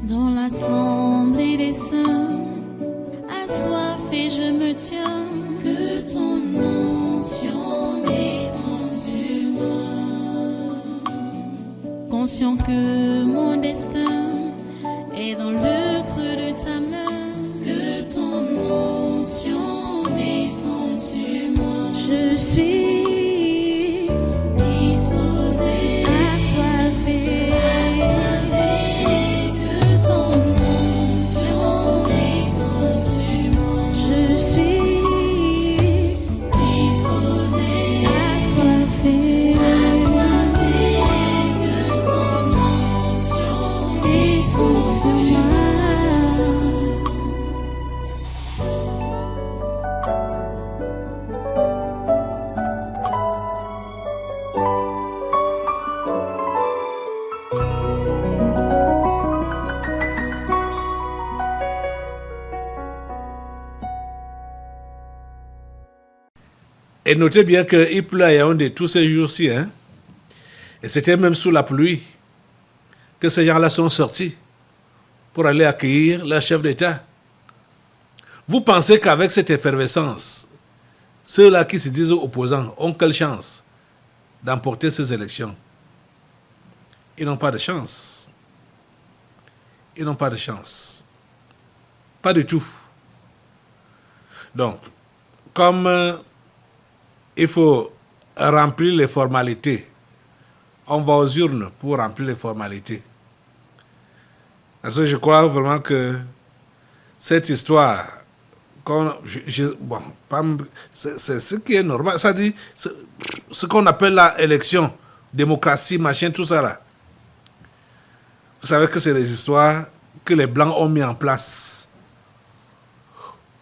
Dans l'assemblée des saints, assoiffé je me tiens, que ton onction descende sur moi. Conscient que mon destin est dans le creux de ta main, que ton onction descende sur moi. Je suis disposé, assoiffé, que ton onction descende sur moi. Je suis disposé, assoiffé, que ton onction descende sur moi. Et notez bien qu'il pleut à Yaoundé tous ces jours-ci. Hein? Et c'était même sous la pluie que ces gens-là sont sortis pour aller accueillir leur chef d'État. Vous pensez qu'avec cette effervescence, ceux-là qui se disent opposants ont quelle chance d'emporter ces élections? Ils n'ont pas de chance. Ils n'ont pas de chance. Pas du tout. Donc, comme il faut remplir les formalités, on va aux urnes pour remplir les formalités. Parce que je crois vraiment que cette histoire, c'est ce qui est normal. Ça dit, ce qu'on appelle l'élection, démocratie, machin, tout ça là. Vous savez que c'est des histoires que les Blancs ont mis en place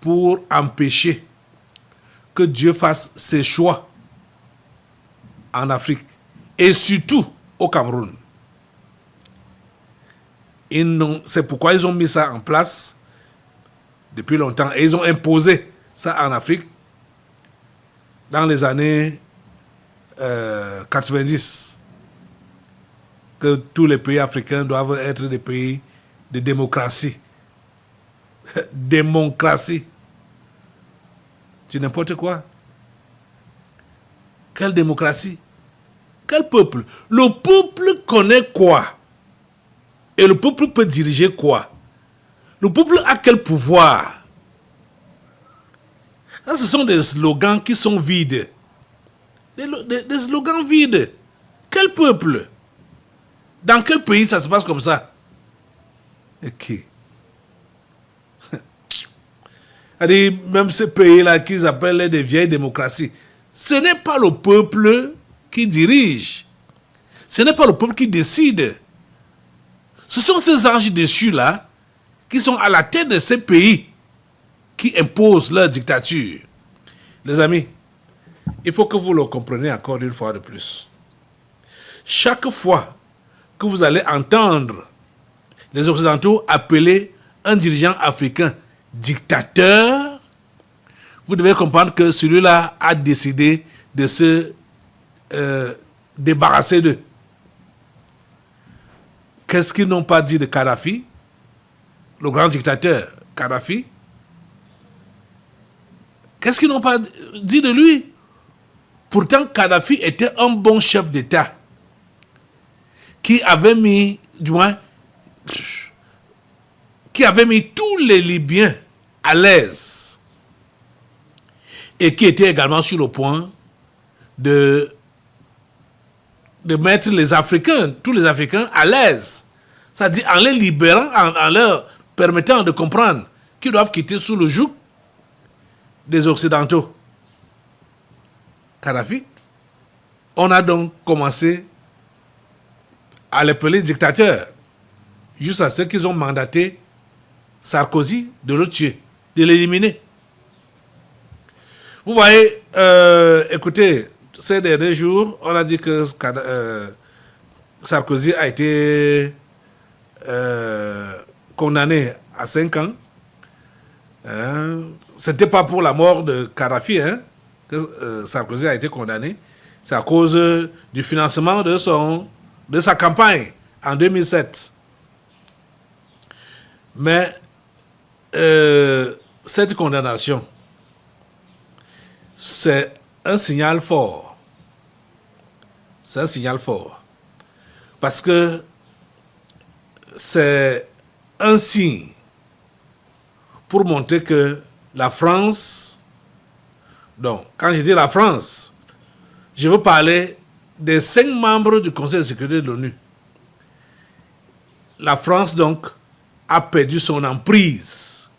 pour empêcher que Dieu fasse ses choix en Afrique et surtout au Cameroun. C'est pourquoi ils ont mis ça en place depuis longtemps et ils ont imposé ça en Afrique dans les années 90, que tous les pays africains doivent être des pays de démocratie. Démocratie. C'est n'importe quoi. Quelle démocratie? Quel peuple? Le peuple connaît quoi? Et le peuple peut diriger quoi? Le peuple a quel pouvoir? Ça, ce sont des slogans qui sont vides. Des slogans vides. Quel peuple? Dans quel pays ça se passe comme ça? Ok. Même ce pays-là qu'ils appellent des vieilles démocraties, ce n'est pas le peuple qui dirige. Ce n'est pas le peuple qui décide. Ce sont ces anges déchus-là qui sont à la tête de ces pays qui imposent leur dictature. Les amis, il faut que vous le compreniez encore une fois de plus. Chaque fois que vous allez entendre les Occidentaux appeler un dirigeant africain dictateur, vous devez comprendre que celui-là a décidé de se débarrasser d'eux. Qu'est-ce qu'ils n'ont pas dit de Kadhafi, le grand dictateur Kadhafi? Qu'est-ce qu'ils n'ont pas dit de lui? Pourtant, Kadhafi était un bon chef d'État qui avait mis, tous les Libyens à l'aise et qui était également sur le point de mettre les Africains, tous les Africains à l'aise. C'est-à-dire en les libérant, en leur permettant de comprendre qu'ils doivent quitter sous le joug des Occidentaux. Kadhafi, on a donc commencé à l'appeler dictateur, jusqu'à ce qu'ils ont mandaté Sarkozy de le tuer, de l'éliminer. Vous voyez, écoutez, ces derniers jours, on a dit que Sarkozy a été condamné à 5 ans. C'était pas pour la mort de Kadhafi que Sarkozy a été condamné. C'est à cause du financement de sa campagne en 2007. Mais cette condamnation, c'est un signal fort. C'est un signal fort. Parce que c'est un signe pour montrer que la France, donc quand je dis la France, je veux parler des 5 membres du Conseil de sécurité de l'ONU. La France, donc, a perdu son emprise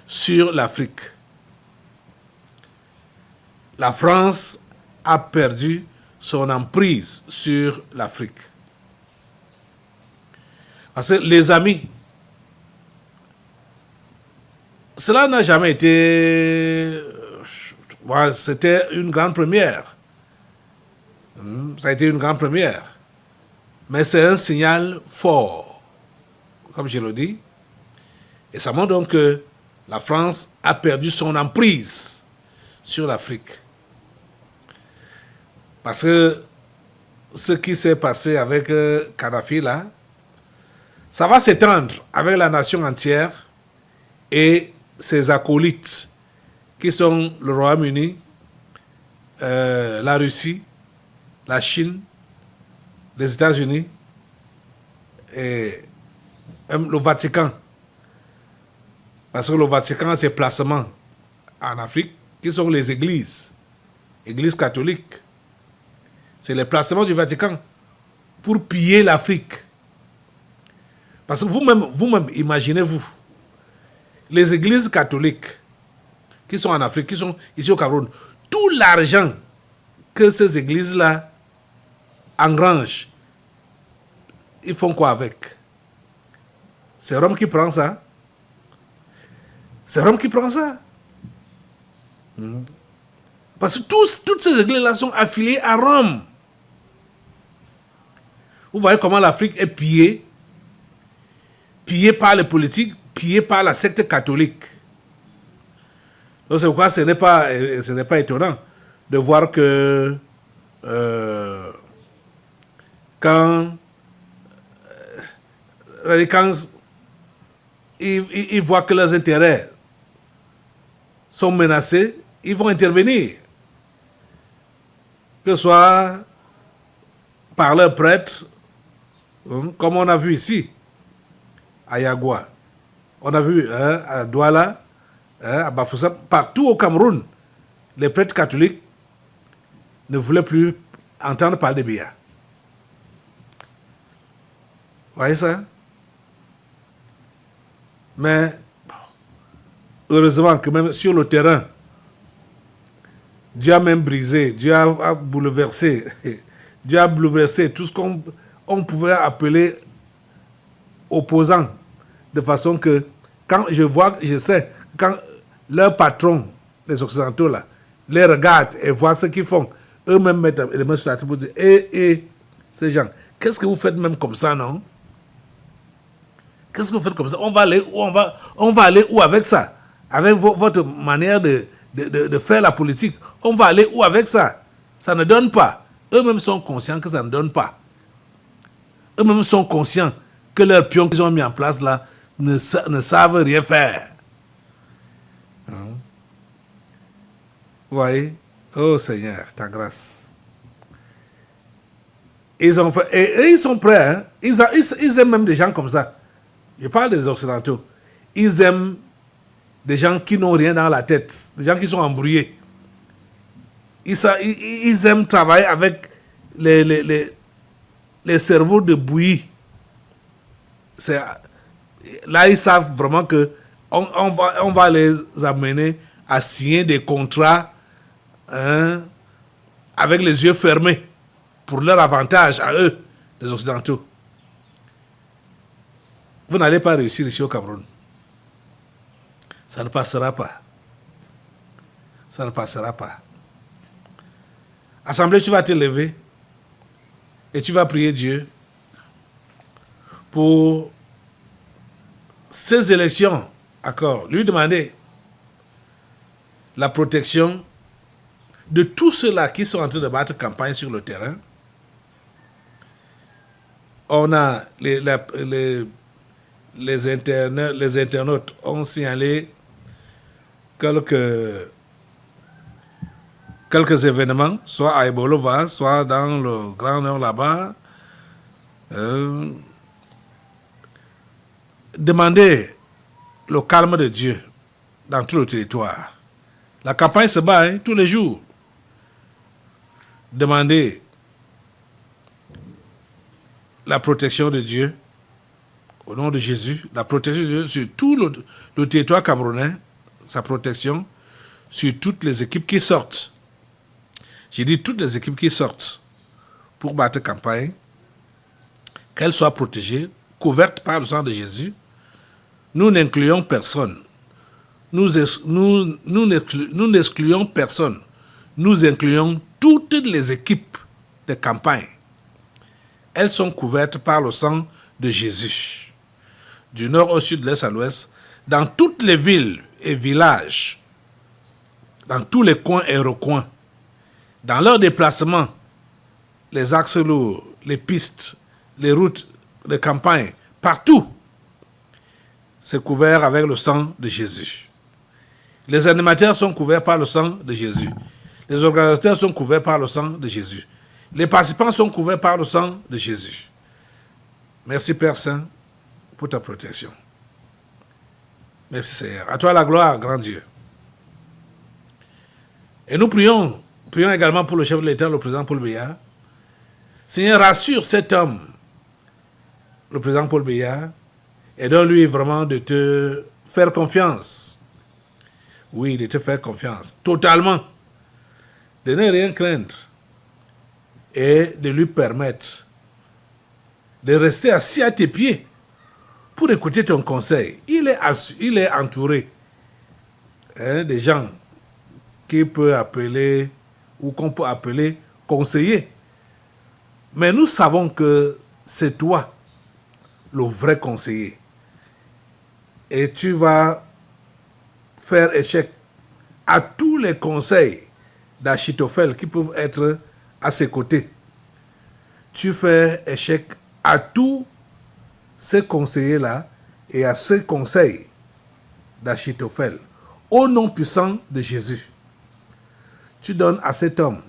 sur l'Afrique. La France a perdu son emprise sur l'Afrique. Parce que les amis, cela n'a jamais été... C'était une grande première. Ça a été une grande première. Mais c'est un signal fort, comme je le dis. Et ça montre donc que la France a perdu son emprise sur l'Afrique. Parce que ce qui s'est passé avec Kadhafi là, ça va s'étendre avec la nation entière et ses acolytes, qui sont le Royaume-Uni, la Russie, la Chine, les États-Unis et même le Vatican. Parce que le Vatican a ses placements en Afrique, qui sont les églises catholiques. C'est les placements du Vatican pour piller l'Afrique. Parce que vous-même, imaginez-vous, les églises catholiques qui sont en Afrique, qui sont ici au Cameroun, tout l'argent que ces églises-là engrangent, ils font quoi avec? C'est Rome qui prend ça. C'est Rome qui prend ça. Parce que toutes ces églises-là sont affiliées à Rome. Vous voyez comment l'Afrique est pillée par les politiques, pillée par la secte catholique. Donc c'est pourquoi ce n'est pas étonnant de voir que quand ils voient que leurs intérêts sont menacés, ils vont intervenir. Que ce soit par leurs prêtres, comme on a vu ici, à Yagua. On a vu à Douala, à Bafoussam, partout au Cameroun, les prêtres catholiques ne voulaient plus entendre parler de Biya. Vous voyez ça? Mais heureusement que même sur le terrain, Dieu a même brisé, Dieu a bouleversé, Dieu a bouleversé tout ce qu'on pouvait appeler opposants, de façon que quand je sais, quand leurs patrons, les Occidentaux là, les regardent et voient ce qu'ils font, eux-mêmes mettent les mains sur la table pour dire, ces gens, qu'est-ce que vous faites même comme ça, non? Qu'est-ce que vous faites comme ça? On va aller où avec ça? Avec votre manière de faire la politique, on va aller où avec ça? Ça ne donne pas. Eux-mêmes sont conscients que ça ne donne pas. Eux-mêmes sont conscients que leurs pions qu'ils ont mis en place là ne savent rien faire. Vous voyez? Oh Seigneur, ta grâce. Ils sont prêts. Hein? Ils aiment même des gens comme ça. Je parle des Occidentaux. Ils aiment des gens qui n'ont rien dans la tête, des gens qui sont embrouillés. Ils aiment travailler avec les cerveaux de bouillie. Là, ils savent vraiment que on va les amener à signer des contrats avec les yeux fermés pour leur avantage à eux, les Occidentaux. Vous n'allez pas réussir ici au Cameroun. Ça ne passera pas. Ça ne passera pas. Assemblée, tu vas te lever et tu vas prier Dieu pour ces élections. D'accord. Lui demander la protection de tous ceux-là qui sont en train de battre campagne sur le terrain. On a les internautes ont signalé quelques événements, soit à Ebolova, soit dans le Grand Nord là-bas. Demandez le calme de Dieu dans tout le territoire. La campagne se bat tous les jours. Demandez la protection de Dieu au nom de Jésus, la protection de Dieu sur tout le territoire camerounais, sa protection sur toutes les équipes qui sortent. J'ai dit toutes les équipes qui sortent pour battre campagne, qu'elles soient protégées, couvertes par le sang de Jésus. Nous n'incluons personne. Nous n'excluons personne. Nous incluons toutes les équipes de campagne. Elles sont couvertes par le sang de Jésus. Du nord au sud, de l'est à l'ouest, dans toutes les villes et villages, dans tous les coins et recoins, dans leurs déplacements, les axes lourds, les pistes, les routes de campagne, partout, c'est couvert avec le sang de Jésus. Les animateurs sont couverts par le sang de Jésus. Les organisateurs sont couverts par le sang de Jésus. Les participants sont couverts par le sang de Jésus. Merci Père Saint pour ta protection. Merci Seigneur. À toi la gloire, grand Dieu. Et nous prions également pour le chef de l'État, le président Paul Biya. Seigneur, rassure cet homme, le président Paul Biya, et donne-lui vraiment de te faire confiance. Oui, de te faire confiance, totalement. De ne rien craindre et de lui permettre de rester assis à tes pieds pour écouter ton conseil. Il est entouré des gens qu'on peut appeler conseillers. Mais nous savons que c'est toi le vrai conseiller. Et tu vas faire échec à tous les conseils d'Achitophel qui peuvent être à ses côtés. Tu fais échec à tous ces conseillers-là et à ces conseils d'Achitophel. Au nom puissant de Jésus, tu donnes à cet homme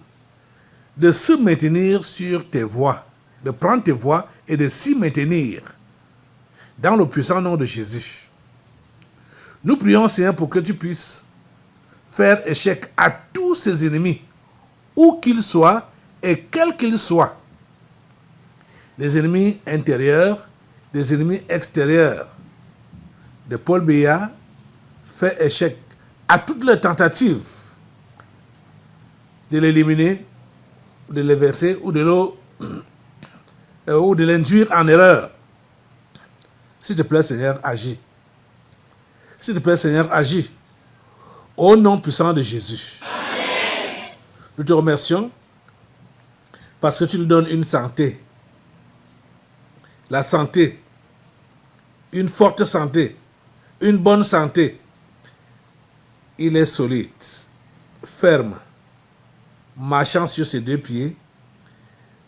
de se maintenir sur tes voies, de prendre tes voies et de s'y maintenir dans le puissant nom de Jésus. Nous prions, Seigneur, pour que tu puisses faire échec à tous ses ennemis, où qu'ils soient et quels qu'ils soient. Des ennemis intérieurs, des ennemis extérieurs. De Paul Biya fait échec à toutes les tentatives de l'éliminer, de le verser ou de l'induire en erreur. S'il te plaît, Seigneur, agis. S'il te plaît, Seigneur, agis. Au nom puissant de Jésus. Amen. Nous te remercions parce que tu nous donnes une santé. La santé. Une forte santé. Une bonne santé. Il est solide, ferme, marchant sur ses deux pieds,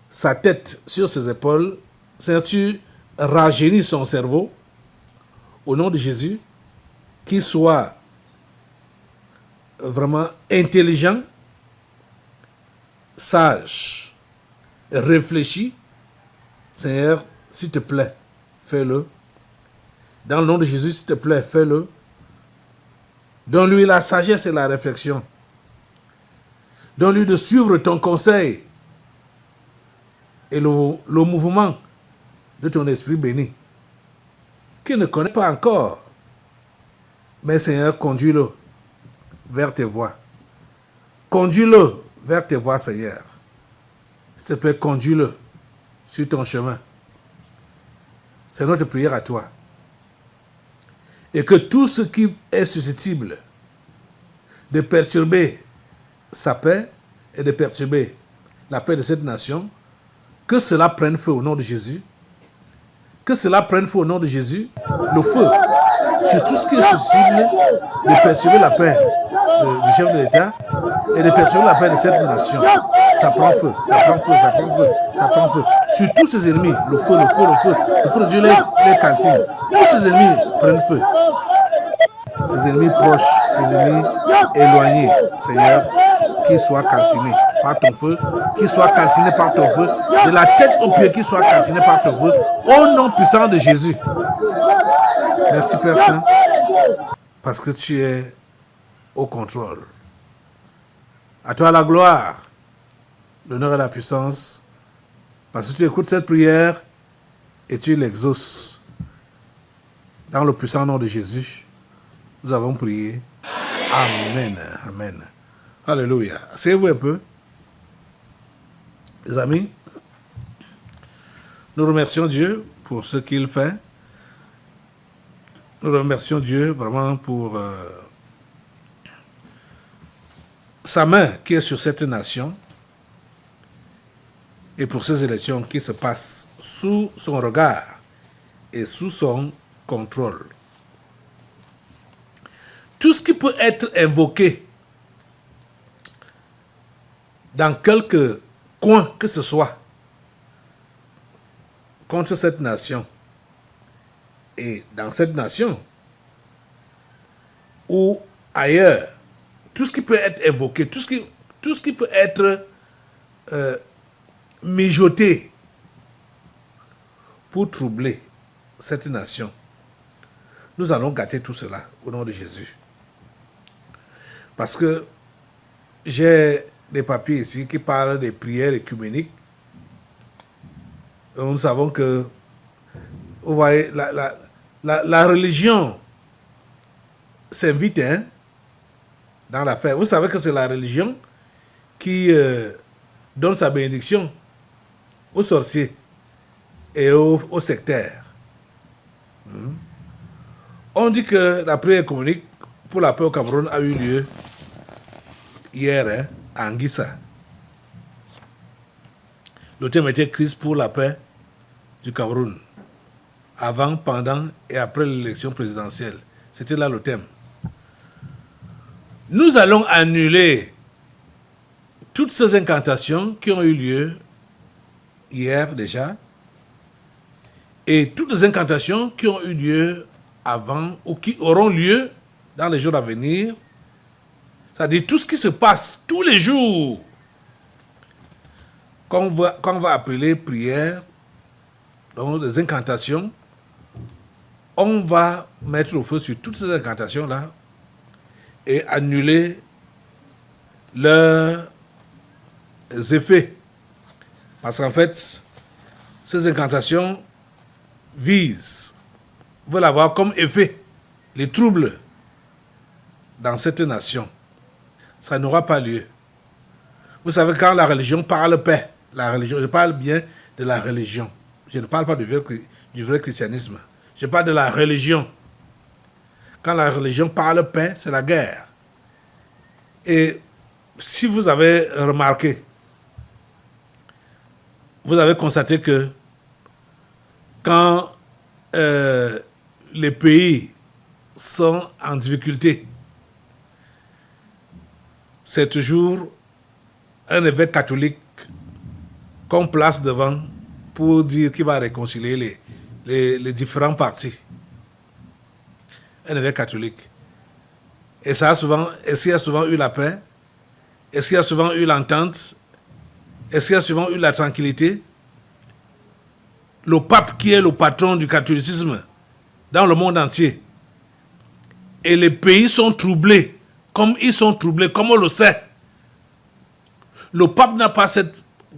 sa tête sur ses épaules. Seigneur, tu rajeunis son cerveau au nom de Jésus, qu'il soit vraiment intelligent, sage, réfléchi. Seigneur, s'il te plaît, fais-le. Dans le nom de Jésus, s'il te plaît, fais-le. Donne-lui la sagesse et la réflexion. Donne-lui de suivre ton conseil et le mouvement de ton esprit béni, qu'il ne connaît pas encore. Mais Seigneur, conduis-le vers tes voies. Conduis-le vers tes voies, Seigneur. S'il te plaît, conduis-le sur ton chemin. C'est notre prière à toi. Et que tout ce qui est susceptible de perturber sa paix et de perturber la paix de cette nation, que cela prenne feu au nom de Jésus. Que cela prenne feu au nom de Jésus. Le feu sur tout ce qui est susceptible de perturber la paix du chef de l'État et de perturber la paix de cette nation, ça prend feu, ça prend feu, ça prend feu, ça prend feu. Sur tous ces ennemis, le feu, le feu, le feu, le feu de Dieu les calcine. Tous ces ennemis prennent feu. Ces ennemis proches, ces ennemis éloignés, Seigneur, qu'ils soient calcinés par ton feu, qu'ils soient calcinés par ton feu, de la tête aux pieds, qu'ils soient calcinés par ton feu, au nom puissant de Jésus. Merci Père Saint, parce que tu es au contrôle. À toi la gloire, l'honneur et la puissance, parce que tu écoutes cette prière et tu l'exauces. Dans le puissant nom de Jésus, nous avons prié. Amen. Amen. Alléluia. Asseyez-vous un peu. Les amis, nous remercions Dieu pour ce qu'il fait. Nous remercions Dieu vraiment pour sa main qui est sur cette nation et pour ces élections qui se passent sous son regard et sous son contrôle. Tout ce qui peut être invoqué dans quelque coin que ce soit contre cette nation et dans cette nation ou ailleurs, tout ce qui peut être invoqué, tout ce qui peut être mijoté pour troubler cette nation, nous allons gâter tout cela au nom de Jésus. Parce que j'ai des papiers ici qui parlent des prières œcuméniques. Nous savons que, vous voyez, la religion s'invite dans l'affaire. Vous savez que c'est la religion qui donne sa bénédiction aux sorciers et aux sectaires. On dit que la prière œcuménique pour la paix au Cameroun a eu lieu hier à Anguissa. Le thème était Christ pour la paix du Cameroun. Avant, pendant et après l'élection présidentielle. C'était là le thème. Nous allons annuler toutes ces incantations qui ont eu lieu hier déjà et toutes les incantations qui ont eu lieu avant ou qui auront lieu dans les jours à venir. C'est-à-dire tout ce qui se passe tous les jours qu'on va appeler prière, donc des incantations, on va mettre le feu sur toutes ces incantations-là et annuler leurs effets. Parce qu'en fait, ces incantations veulent avoir comme effet les troubles dans cette nation. Ça n'aura pas lieu. Vous savez, quand la religion parle paix, je parle bien de la religion. Je ne parle pas du vrai christianisme. Je parle de la religion. Quand la religion parle paix, c'est la guerre. Et si vous avez remarqué, vous avez constaté que quand les pays sont en difficulté, c'est toujours un évêque catholique qu'on place devant pour dire qu'il va réconcilier les différents partis. Un évêque catholique. Et ça a souvent, est-ce qu'il y a souvent eu la paix? Est-ce qu'il y a souvent eu l'entente? Est-ce qu'il y a souvent eu la tranquillité? Le pape qui est le patron du catholicisme dans le monde entier. Et les pays sont troublés, comme ils sont troublés, comme on le sait. Le pape n'a pas cette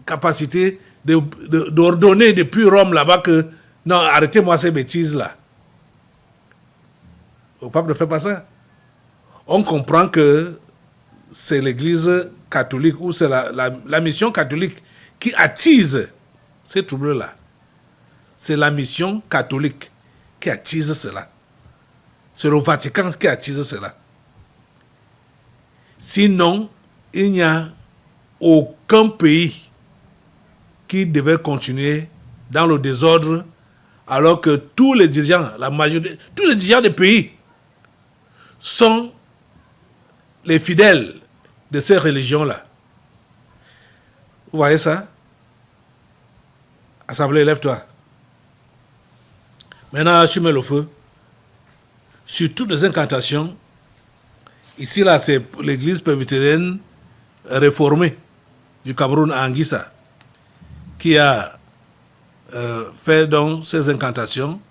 capacité d'ordonner depuis Rome là-bas que non, arrêtez-moi ces bêtises-là. Le pape ne fait pas ça. On comprend que c'est l'Église catholique ou c'est la mission catholique qui attise ces troubles-là. C'est la mission catholique qui attise cela. C'est le Vatican qui attise cela. Sinon, il n'y a aucun pays qui devait continuer dans le désordre alors que tous les dirigeants, la majorité, tous les dirigeants des pays sont les fidèles de ces religions-là. Vous voyez ça? Assemblée, lève-toi. Maintenant, tu mets le feu sur toutes les incantations. Ici, là, c'est l'église presbytérienne réformée du Cameroun à Anguissa qui a fait donc ces incantations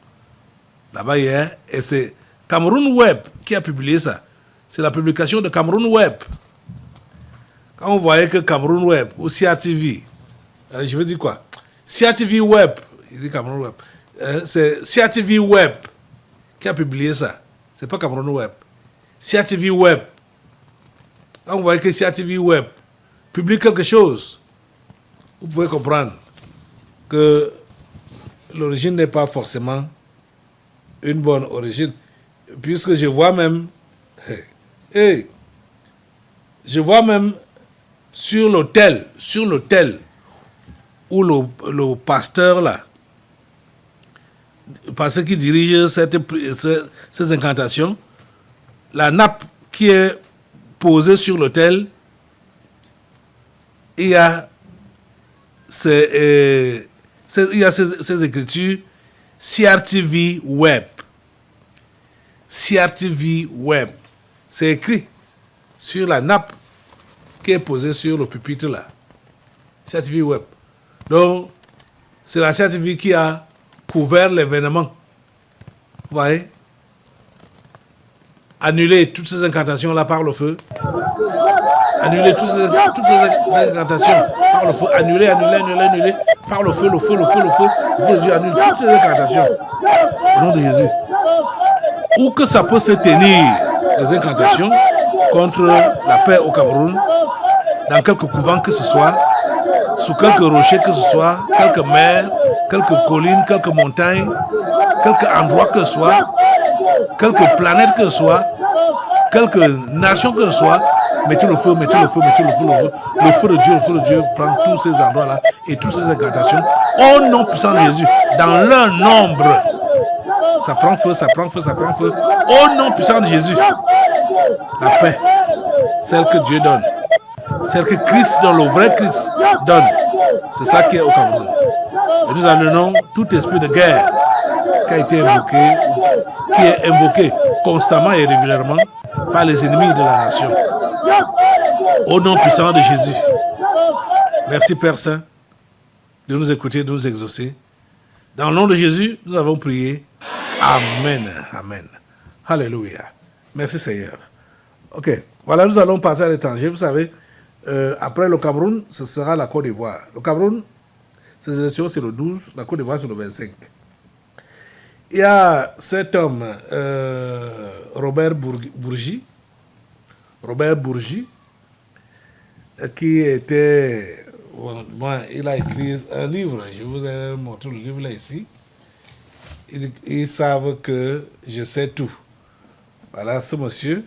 là-bas hier. Et c'est Cameroun Web qui a publié ça. C'est la publication de Cameroun Web. Quand vous voyez que Cameroun Web ou CRTV, je veux dire quoi? CRTV Web, il dit Cameroun Web. C'est CRTV Web qui a publié ça. C'est pas Cameroun Web. CRTV Web. Quand vous voyez que CRTV Web publie quelque chose, vous pouvez comprendre que l'origine n'est pas forcément une bonne origine. Puisque je vois même, je vois même sur l'autel où le pasteur là, parce qu'il dirige ces incantations, la nappe qui est posée sur l'autel, il y a ces écritures CRTV Web. CRTV Web. C'est écrit sur la nappe qui est posée sur le pupitre là. CRTV Web. Donc, c'est la CRTV qui a couvert l'événement. Vous voyez? Annuler toutes ces incantations là par le feu. Annuler toutes ces incantations par le feu. Annuler par le feu, le feu de Dieu annule toutes ces incantations. Au nom de Jésus. Où que ça peut se tenir, les incantations contre la paix au Cameroun, dans quelques couvents que ce soit, sous quelques rochers que ce soit, quelques mers, quelques collines, quelques montagnes, quelques endroits que ce soit, quelques planètes que ce soit, quelques nations que ce soit, mettez le feu, le feu de Dieu prend tous ces endroits-là et toutes ces incantations au nom puissant de Jésus, dans leur nombre. Ça prend feu, au nom puissant de Jésus. La paix, celle que Dieu donne, celle que Christ donne, le vrai Christ donne, c'est ça qui est au Cameroun. Et nous annulons tout esprit de guerre qui a été invoqué, qui est invoqué constamment et régulièrement par les ennemis de la nation. Au nom puissant de Jésus. Merci Père Saint de nous écouter, de nous exaucer. Dans le nom de Jésus, nous avons prié. Amen. Amen. Alléluia. Merci Seigneur. Ok, voilà, nous allons passer à l'étranger. Vous savez, après le Cameroun, ce sera la Côte d'Ivoire. Le Cameroun, ses élections, c'est le 12, la Côte d'Ivoire, c'est le 25. Il y a cet homme, Robert Bourgi, qui était... Bon, il a écrit un livre, je vous ai montré le livre là ici. Ils savent que je sais tout. Voilà, ce monsieur,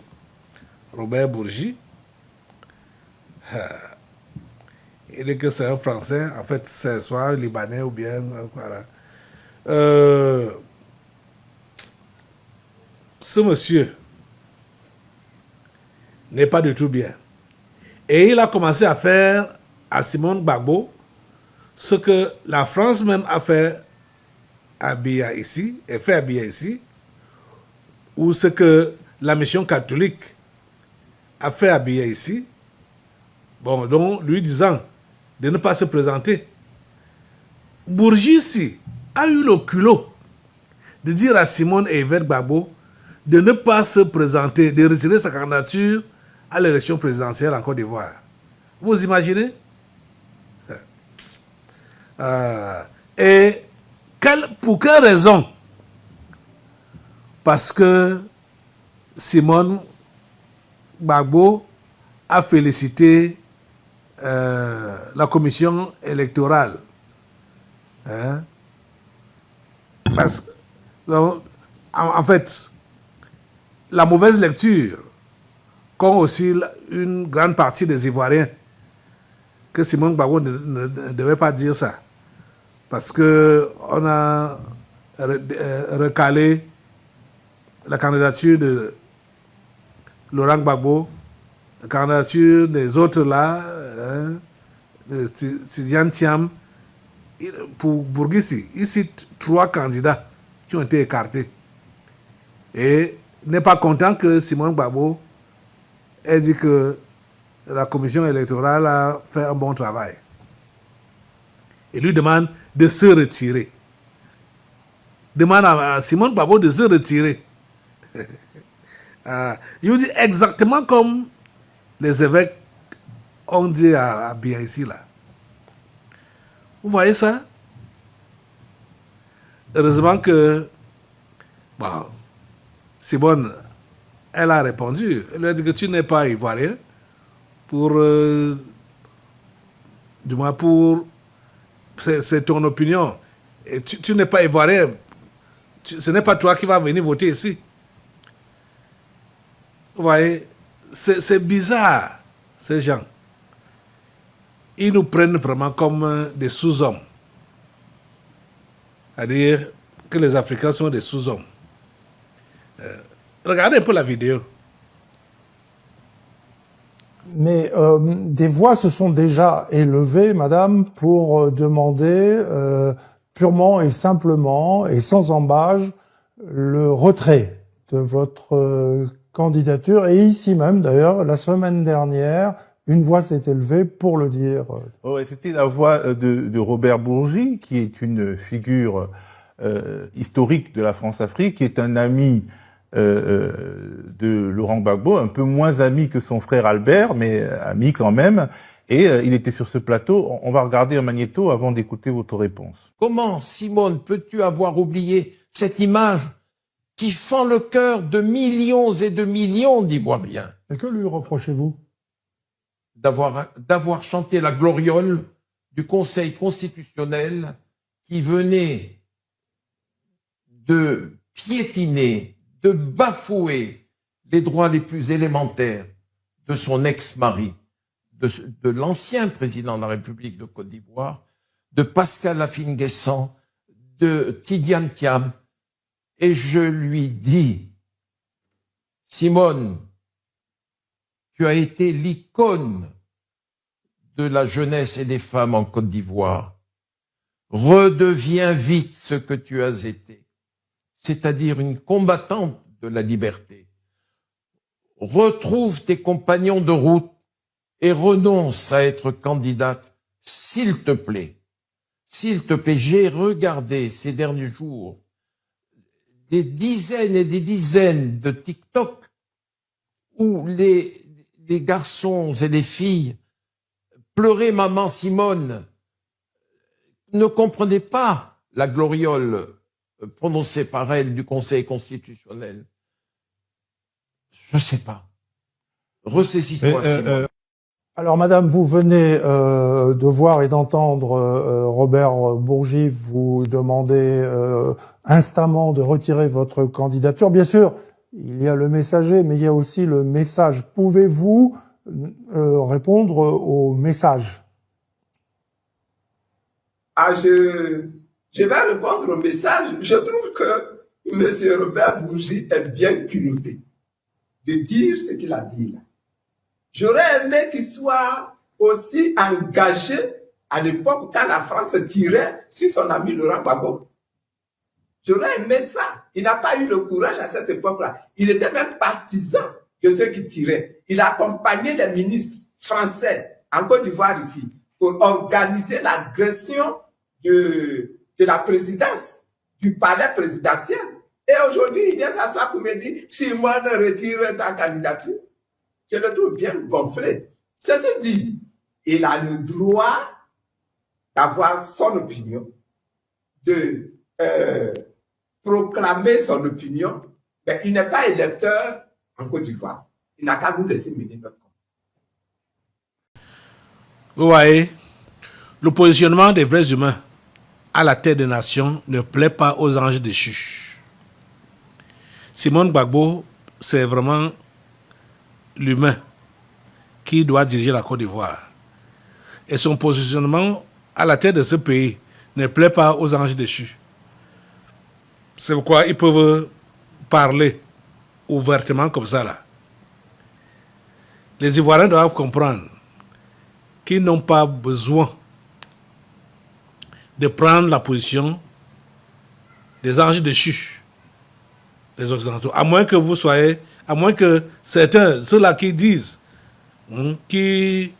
Robert Bourgi, il dit que c'est un Français, en fait, c'est soit un Libanais ou bien, voilà. Ce monsieur n'est pas du tout bien. Et il a commencé à faire à Simone Gbagbo ce que la France même a fait à Biya ici, et fait à Biya ici, ou ce que la mission catholique a fait à Biya ici, bon, donc lui disant de ne pas se présenter. Bourgi a eu le culot de dire à Simone et Yvette Gbagbo de ne pas se présenter, de retirer sa candidature à l'élection présidentielle en Côte d'Ivoire. Vous imaginez? Et pour quelle raison? Parce que Simone Gbagbo a félicité la commission électorale. Hein? Parce que, en fait, la mauvaise lecture qu'ont aussi une grande partie des Ivoiriens, que Simone Gbagbo ne devait pas dire ça. Parce qu'on a recalé la candidature de Laurent Gbagbo la candidature des autres là, hein, de Tidjane Thiam, pour Bourguissi, il cite 3 candidats qui ont été écartés. Et n'est pas content que Simone Gbagbo ait dit que la commission électorale a fait un bon travail. Il lui demande de se retirer. Demande à Simone Gbagbo de se retirer. Je vous dis exactement comme les évêques ont dit à bien ici là. Vous voyez ça? Heureusement que bon, Simone, elle a répondu. Elle lui a dit que tu n'es pas ivoirien pour du moins pour c'est ton opinion. Et tu n'es pas ivoirien. Ce n'est pas toi qui vas venir voter ici. Vous voyez, c'est bizarre, ces gens. Ils nous prennent vraiment comme des sous-hommes. C'est-à-dire que les Africains sont des sous-hommes. Regardez un peu la vidéo. Mais des voix se sont déjà élevées, madame, pour demander purement et simplement et sans embâge le retrait de votre candidature. Et ici même, d'ailleurs, la semaine dernière, une voix s'est élevée pour le dire. Oh, c'était la voix de Robert Bourgi, qui est une figure historique de la France-Afrique, qui est un ami de Laurent Gbagbo, un peu moins ami que son frère Albert, mais ami quand même. Et il était sur ce plateau. On va regarder un magnéto avant d'écouter votre réponse. Comment, Simone, peux-tu avoir oublié cette image qui fend le cœur de millions et de millions d'Ivoiriens? Et que lui reprochez-vous? D'avoir chanté la gloriole du Conseil constitutionnel qui venait de piétiner, de bafouer les droits les plus élémentaires de son ex-mari, de l'ancien président de la République de Côte d'Ivoire, de Pascal Afine-Guessant, de Tidjane Thiam. Et je lui dis, Simone, tu as été l'icône de la jeunesse et des femmes en Côte d'Ivoire. Redeviens vite ce que tu as été, c'est-à-dire une combattante de la liberté. Retrouve tes compagnons de route et renonce à être candidate, s'il te plaît. S'il te plaît, j'ai regardé ces derniers jours des dizaines et des dizaines de TikTok où les garçons et les filles pleuraient maman Simone, ne comprenaient pas la gloriole prononcée par elle du Conseil constitutionnel. Je sais pas. Ressaisis-toi, Simone. Alors, madame, vous venez de voir et d'entendre Robert Bourgi vous demander instamment de retirer votre candidature. Bien sûr, il y a le messager, mais il y a aussi le message. Pouvez-vous répondre au message? Je vais répondre au message. Je trouve que M. Robert Bourgi est bien culotté de dire ce qu'il a dit là. J'aurais aimé qu'il soit aussi engagé à l'époque quand la France tirait sur son ami Laurent Gbagbo. J'aurais aimé ça. Il n'a pas eu le courage à cette époque-là. Il était même partisan de ceux qui tiraient. Il a accompagné les ministres français en Côte d'Ivoire ici pour organiser l'agression de la présidence, du palais présidentiel. Et aujourd'hui, il vient s'asseoir pour me dire « Simone, retire ta candidature ». Je le trouve bien gonflé. Ceci dit, il a le droit d'avoir son opinion, de proclamer son opinion, mais il n'est pas électeur en Côte d'Ivoire. Il n'a qu'à nous laisser mener notre compte. Vous voyez, le positionnement des vrais humains à la tête des nations ne plaît pas aux anges déchus. Simone Gbagbo, c'est vraiment l'humain qui doit diriger la Côte d'Ivoire. Et son positionnement à la tête de ce pays ne plaît pas aux anges déchus. C'est pourquoi ils peuvent parler ouvertement comme ça là. Les Ivoiriens doivent comprendre qu'ils n'ont pas besoin de prendre la position des anges déchus, les Occidentaux, à moins que vous soyez, à moins que certains, ceux-là qui disent, qui,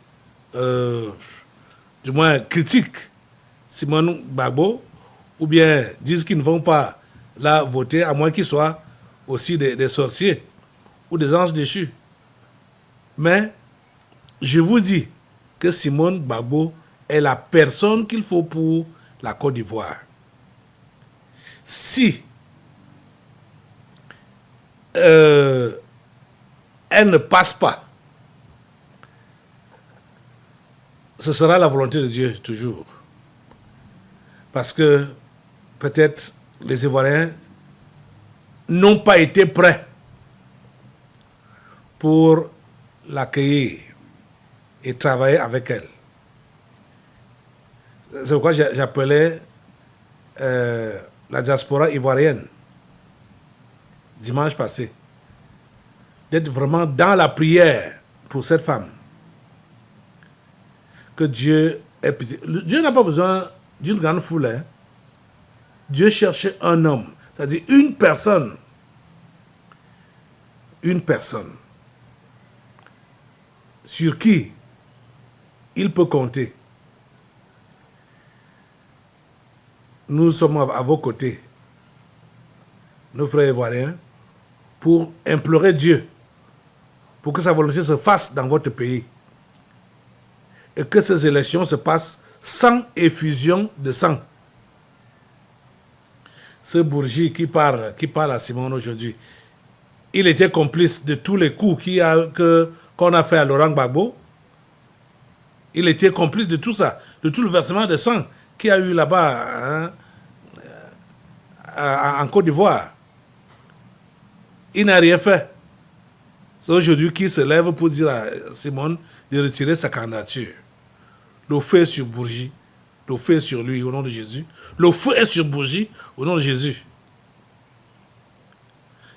du moins, critiquent Simone Gbagbo, ou bien disent qu'ils ne vont pas la voter, à moins qu'ils soient aussi des sorciers ou des anges déchus. Mais je vous dis que Simone Gbagbo est la personne qu'il faut pour la Côte d'Ivoire. Si elle ne passe pas, ce sera la volonté de Dieu toujours. Parce que peut-être les Ivoiriens n'ont pas été prêts pour l'accueillir et travailler avec elle. C'est pourquoi j'appelais la diaspora ivoirienne dimanche passé d'être vraiment dans la prière pour cette femme. Que Dieu ait pitié. Dieu n'a pas besoin d'une grande foule. Hein. Dieu cherchait un homme, c'est-à-dire une personne sur qui il peut compter. Nous sommes à vos côtés, nos frères ivoiriens, pour implorer Dieu, pour que sa volonté se fasse dans votre pays et que ces élections se passent sans effusion de sang. Ce Bourgi qui parle à Simone aujourd'hui, il était complice de tous les coups qu'on a fait à Laurent Gbagbo. Il était complice de tout ça, de tout le versement de sang qu'il y a eu là-bas en Côte d'Ivoire. Il n'a rien fait. C'est aujourd'hui qu'il se lève pour dire à Simone de retirer sa candidature. Le feu est sur Bourgi. Le feu est sur lui au nom de Jésus. Le feu est sur Bourgi au nom de Jésus.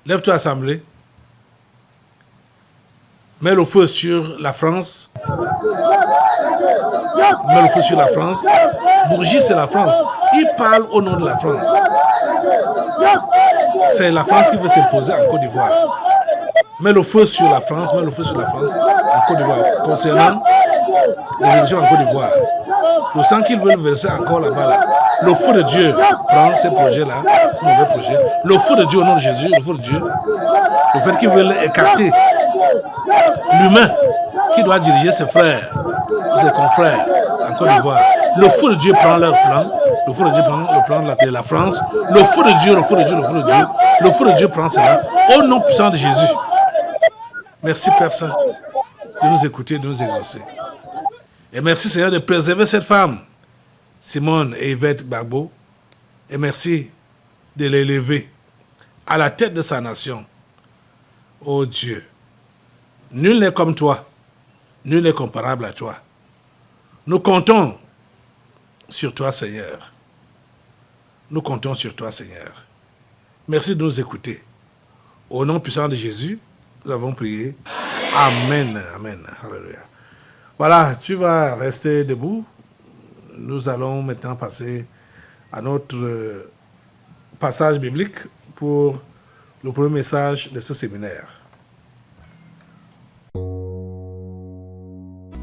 Lève-toi, assemblée. Mets le feu sur la France. Mets le feu sur la France. Bourgi, c'est la France. Il parle au nom de la France. C'est la France qui veut s'imposer en Côte d'Ivoire. Mets le feu sur la France. Mets le feu sur la France en Côte d'Ivoire. Concernant les élections en Côte d'Ivoire. Le sang qu'ils veulent verser encore là-bas, là. Le feu de Dieu prend ces projets-là, ces mauvais projets. Le feu de Dieu au nom de Jésus, le feu de Dieu. Le fait qu'ils veulent écarter l'humain qui doit diriger ses frères, ses confrères en Côte d'Ivoire. Le feu de Dieu prend leur plan. Le feu de Dieu prend le plan de la France. Le feu de Dieu, le feu de Dieu, le feu de Dieu. Le feu de Dieu prend cela au nom puissant de Jésus. Merci Père Saint de nous écouter, de nous exaucer. Et merci Seigneur de préserver cette femme, Simone et Yvette Gbagbo. Et merci de l'élever à la tête de sa nation. Oh Dieu, nul n'est comme toi, nul n'est comparable à toi. Nous comptons sur toi Seigneur. Nous comptons sur toi Seigneur. Merci de nous écouter. Au nom puissant de Jésus, nous avons prié. Amen. Amen. Alléluia. Voilà, tu vas rester debout. Nous allons maintenant passer à notre passage biblique pour le premier message de ce séminaire.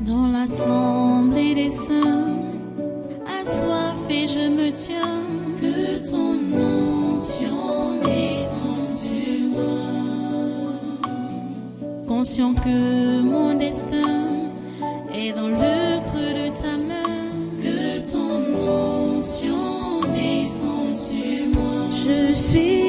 Dans l'assemblée des saints, assoiffé je me tiens, que ton onction descende sur moi. Conscient que mon destin est dans le creux de ta main, que ton onction descende sur moi. Je suis